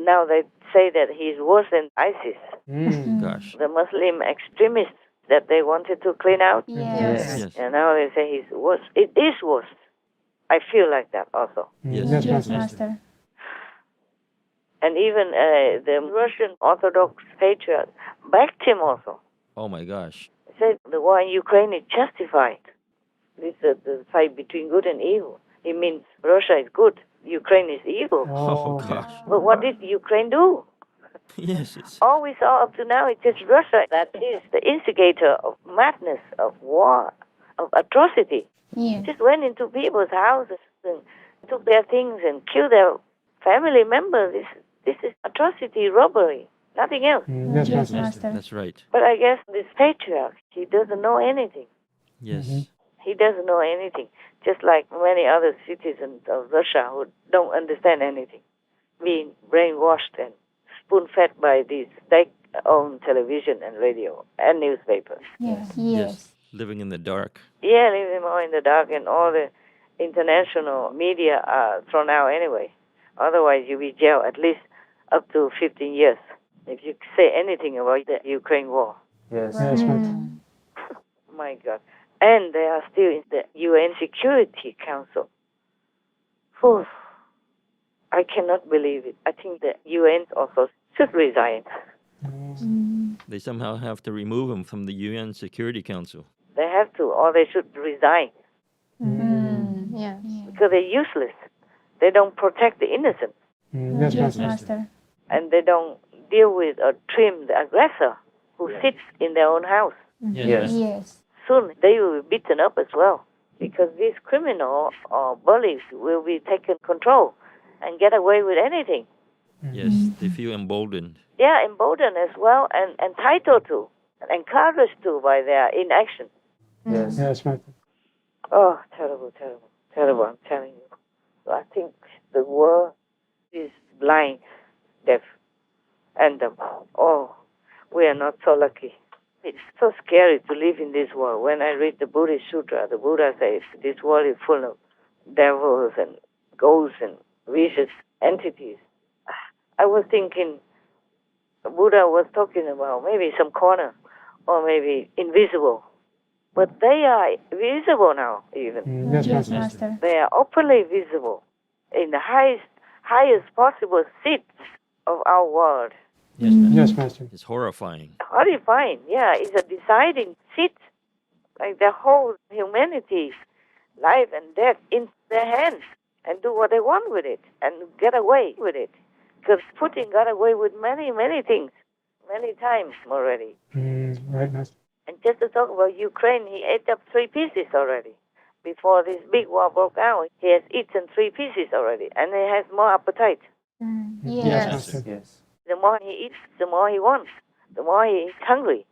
now they say that he's worse than ISIS, Gosh. the Muslim extremists that they wanted to clean out. Yes. Yes. And now they say he's worse. It is worse. I feel like that also. Yes. Yes, Master. And even the Russian Orthodox patriarch backed him also. Oh my gosh. Said the war in Ukraine is justified. This is the fight between good and evil. It means Russia is good, Ukraine is evil. Oh gosh. But what did Ukraine do? Yes. All we saw up to now is just Russia that is the instigator of madness, of war, of atrocity. Yes. Just went into people's houses and took their things and killed their family members. This is atrocity, robbery, nothing else. Yes, Master. That's right. But I guess this patriarch, he doesn't know anything. Yes. He doesn't know anything, just like many other citizens of Russia who don't understand anything, being brainwashed and spoon-fed by these state-owned television and radio and newspapers. Yes. Living in the dark. Yeah, leave them all in the dark, and all the international media are thrown out anyway. Otherwise, you'll be jailed at least up to 15 years if you say anything about the Ukraine war. Yes. My God. And they are still in the UN Security Council. Whew. I cannot believe it. I think the UN also should resign. They somehow have to remove him from the UN Security Council. They have to, or they should resign Yes. because they're useless. They don't protect the innocent, Yes, Master. and they don't deal with or trim the aggressor who sits in their own house. Yes. Yes. Soon they will be beaten up as well because these criminals or bullies will be taken control and get away with anything. Yes. They feel emboldened. Yeah, emboldened as well and entitled to, and encouraged to by their inaction. Yes. Oh, terrible, terrible, terrible, I'm telling you. So I think the world is blind, deaf, and dumb. Oh, we are not so lucky. It's so scary to live in this world. When I read the Buddhist Sutra, the Buddha says this world is full of devils and ghosts and vicious entities. I was thinking the Buddha was talking about maybe some corner or maybe invisible. But they are visible now, even. Yes, Master. They are openly visible in the highest possible seats of our world. Yes, Master. It's horrifying. Horrifying, yeah. It's a deciding seat. Like the whole humanity's life and death in their hands and do what they want with it and get away with it. Because Putin got away with many, many things, many times already. Right, Master. And just to talk about Ukraine, he ate up 3 pieces already. Before this big war broke out, he has eaten 3 pieces already, and he has more appetite. Yes. Master. Yes. The more he eats, the more he wants, the more he is hungry.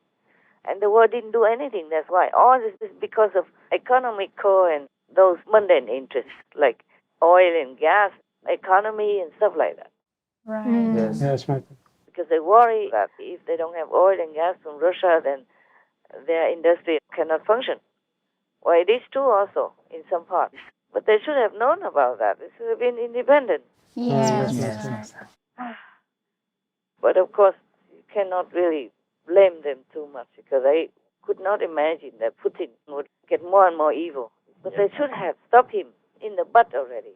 And the world didn't do anything, that's why. All this is because of economical and those mundane interests, like oil and gas, economy and stuff like that. Right. Yes. Master. Because they worry that if they don't have oil and gas from Russia, then their industry cannot function. Well, it is true also in some parts. But they should have known about that. They should have been independent. Yes. But of course, you cannot really blame them too much because I could not imagine that Putin would get more and more evil. But they should have stopped him in the butt already.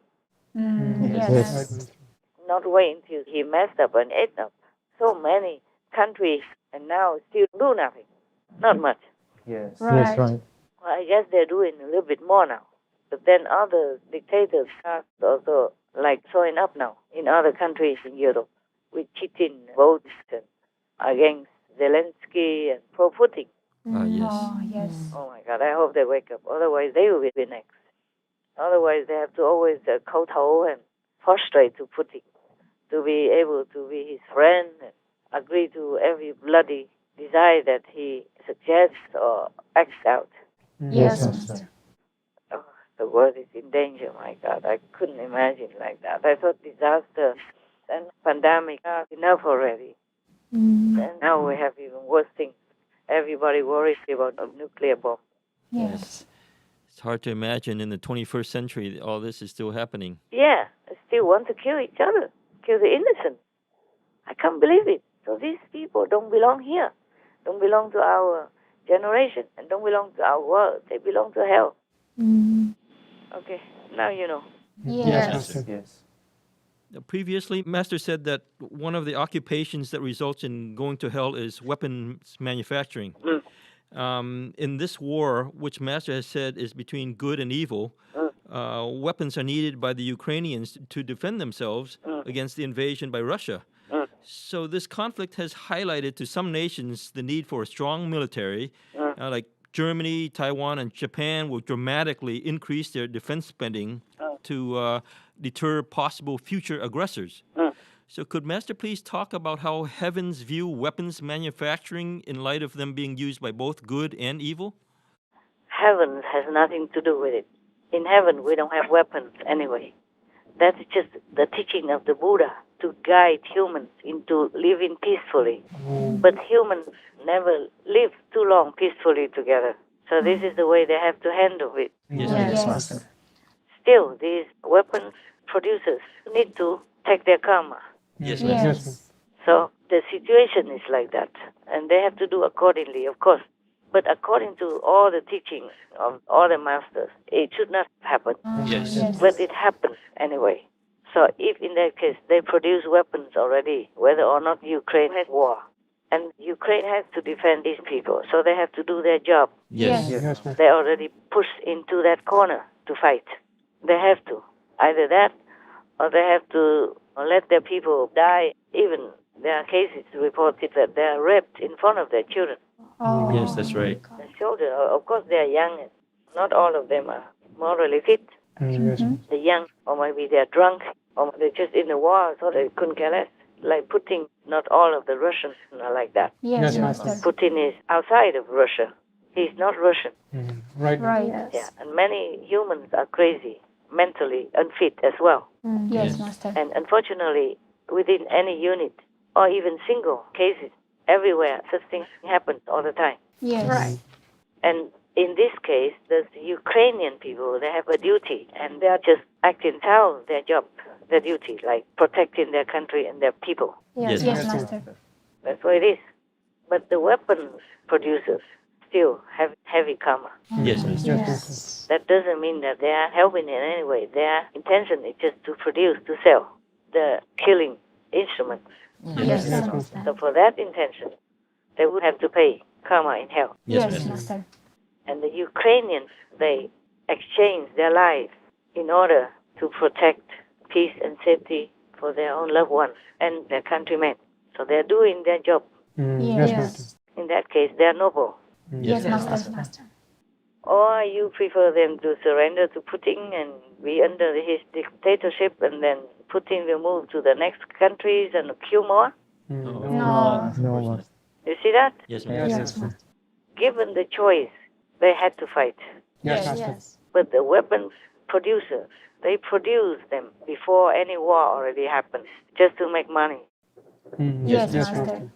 Yes. Not wait until he messed up and ate up so many countries and now still do nothing. Not much. Yes. Right. Well, I guess they're doing a little bit more now. But then other dictators are also like showing up now in other countries in Europe with cheating votes and against Zelensky and pro-Putin. Yes. Oh, yes. Oh my God, I hope they wake up. Otherwise, they will be next. Otherwise, they have to always kowtow and prostrate to Putin to be able to be his friend and agree to every bloody desire that he suggests or acts out. Yes, Master. Oh, the world is in danger, my God. I couldn't imagine like that. I thought disaster and pandemic are enough already. And now we have even worse things. Everybody worries about a nuclear bomb. Yes. It's hard to imagine in the 21st century that all this is still happening. Yeah, they still want to kill each other, kill the innocent. I can't believe it. So these people don't belong here, don't belong to our generation, and don't belong to our world. They belong to hell. Okay, now you know. Yes. Master. Yes. Previously, Master said that one of the occupations that results in going to hell is weapons manufacturing. In this war, which Master has said is between good and evil, weapons are needed by the Ukrainians to defend themselves against the invasion by Russia. So this conflict has highlighted to some nations the need for a strong military, like Germany, Taiwan, and Japan will dramatically increase their defense spending to deter possible future aggressors. So could Master please talk about how heavens view weapons manufacturing in light of them being used by both good and evil? Heaven has nothing to do with it. In heaven, we don't have weapons anyway. That's just the teaching of the Buddha to guide humans into living peacefully. But humans never live too long peacefully together. So this is the way they have to handle it. Yes, Master. Still, these weapons producers need to take their karma. Yes, Yes. So the situation is like that. And they have to do accordingly, of course. But according to all the teachings of all the masters, it should not happen. Yes. But it happens anyway. So if in that case they produce weapons already, whether or not Ukraine has war, and Ukraine has to defend these people, so they have to do their job. Yes. Yes, Master. They already pushed into that corner to fight. They have to. Either that, or they have to let their people die. Even there are cases reported that they are raped in front of their children. Oh. Yes, that's right. The children, of course, they are young. Not all of them are morally fit. Yes. They're young, or maybe they're drunk, or they're just in the war, so they couldn't care less. Like Putin, not all of the Russians are like that. Yes, Yes, Master. Putin is outside of Russia. He's not Russian. Right. Right. Yeah, and many humans are crazy, mentally unfit as well. Yes, Master. And unfortunately, within any unit, or even single cases, everywhere, such things happen all the time. Yes. Right. And in this case, the Ukrainian people, they have a duty, and they are just acting out their job, their duty, like protecting their country and their people. Yes, Yes, Master. That's what it is. But the weapons producers still have heavy karma. Yes, Master. Yes. That doesn't mean that they are helping in any way. Their intention is just to produce, to sell the killing instruments. Yes, Yes, Master. So for that intention, they would have to pay karma in hell. Yes, Yes, Master. Master. And the Ukrainians, they exchange their lives in order to protect peace and safety for their own loved ones and their countrymen. So they're doing their job. Yes, Master. In that case, they're noble. Yes, Master. Or you prefer them to surrender to Putin and be under his dictatorship, and then Putin will move to the next countries and kill more? No. No. You see that? Yes, Master. Yes, Master. Given the choice, they had to fight. Yes, Yes. Master. But the weapons producers, they produce them before any war already happens, just to make money. Yes, Yes, Master.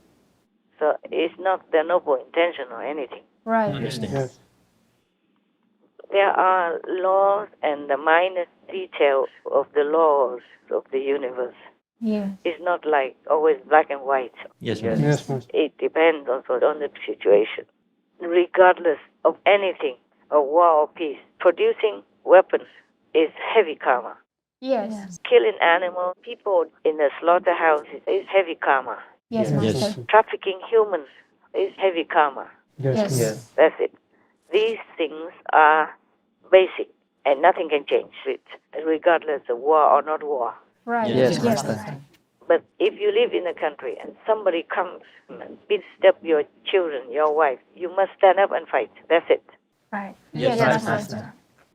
So it's not their noble intention or anything. Right. Understand. Yes. There are laws and the minor details of the laws of the universe. Yes. It's not like always black and white. Yes, Master. Yes, Master. It depends also on the situation. Regardless of anything, of war or peace, producing weapons is heavy karma. Yes. Killing animals, people in the slaughterhouses is heavy karma. Yes, Yes. Master. Trafficking humans is heavy karma. Yes. Yes. That's it. These things are basic and nothing can change it, regardless of war or not war. Right. Yes, Master. But if you live in a country and somebody comes and beats up your children, your wife, you must stand up and fight. That's it. Right. Yes, Yes, Master. Master.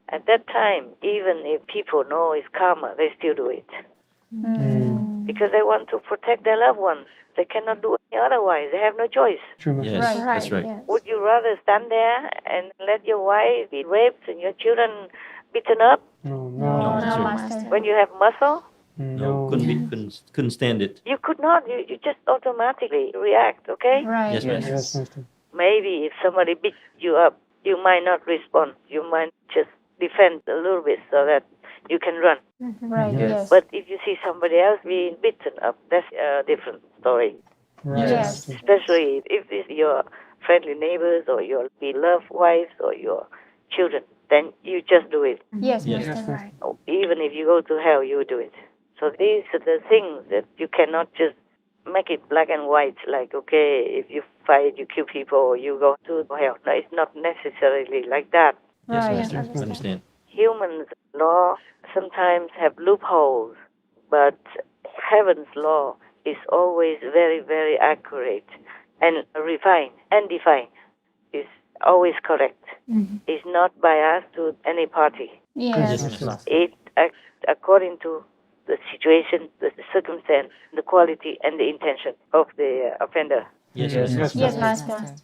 At that time, even if people know it's karma, they still do it. Because they want to protect their loved ones. They cannot do it otherwise. They have no choice. True, Master. Yes, Right. that's right. Yes. Would you rather stand there and let your wife be raped and your children beaten up No. No, Sure. Master. when you have muscle? No, couldn't stand it. You could not. You just automatically react, okay? Right. Yes, Master. Yes, Master. Maybe if somebody beats you up, you might not respond. You might just defend a little bit so that you can run. Right. Yes. Yes. But if you see somebody else being beaten up, that's a different story. Right. Yes. Especially if it's your friendly neighbors or your beloved wives or your children, then you just do it. Yes, Yes. Master. Right. Even if you go to hell, you do it. So these are the things that you cannot just make it black and white, like, okay, if you fight, you kill people, or you go to hell. No, it's not necessarily like that. Yes, Right. Master. Understand. Understand. Human law sometimes have loopholes, but heaven's law is always very, very accurate and refined and defined. It's always correct. It's not biased to any party. Yes. Yes, Master. It acts according to the situation, the circumstance, the quality, and the intention of the offender. Yes, Yes. Master. Yes, Master.